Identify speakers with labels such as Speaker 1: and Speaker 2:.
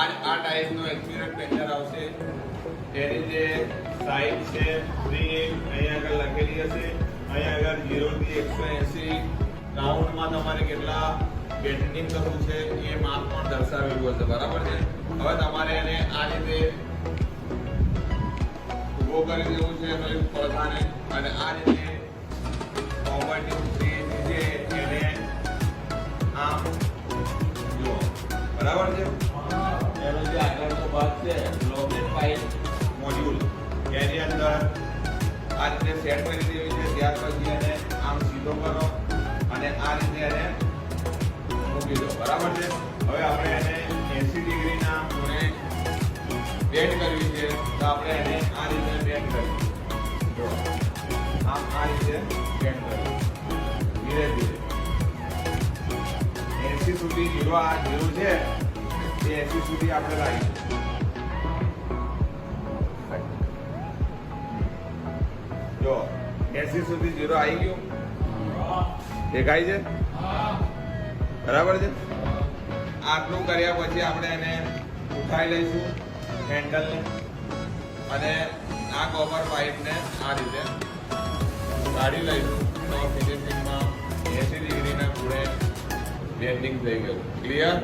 Speaker 1: આ ટાઈપનો accurate painter આવશે. એની જે સાઈઝ છે 3 અહીંયા આગળ લખેલી હશે. અહીંયા આગળ 0 થી 180 રાઉન્ડમાં તમારે કેટલા બેન્ડિંગ કરવું છે એ માપ પણ દર્શાવેલું હશે. બરાબર છે. હવે તમારે એને આ રીતે ઉભો કરી દેવું છે પડખાને અને આ રીતે ઓવરટીવ ફ્રી છે એને આમ જો બરાબર છે. એનો જે આગળનો ભાગ છે બ્લોકેટ પાઇપ મોડ્યુલ એની અંદર આ રીતે સેટ કરી દેવી છે. ત્યાર પછી એને આમ સીધો કરો અને આ રીતે એને મૂકી દો. બરાબર છે. હવે આપણે એને 80 ડિગ્રીના ખૂણે બેન્ડ કરવી છે તો આપણે એને આ રીતે બેન્ડ કરીએ. જો આમ આ રીતે બેન્ડ કરીએ ધીરે ધીરે 80 સુધી 0 આ 0 છે એ 80 સુધી આપણે લાવીશું. જો 80 સુધી 0 આવી ગયું દેખાય છે. બરાબર છે. આટલું કર્યા પછી આપણે એને ઉઠાઈ લઈશું હેન્ડલને અને આ કોપર પાઇપને આ રીતે કાઢી લઈશું તો ફિનિશિંગમાં 80 ડિગ્રીના ખૂણે બેન્ડિંગ થઈ ગયું. ક્લિયર?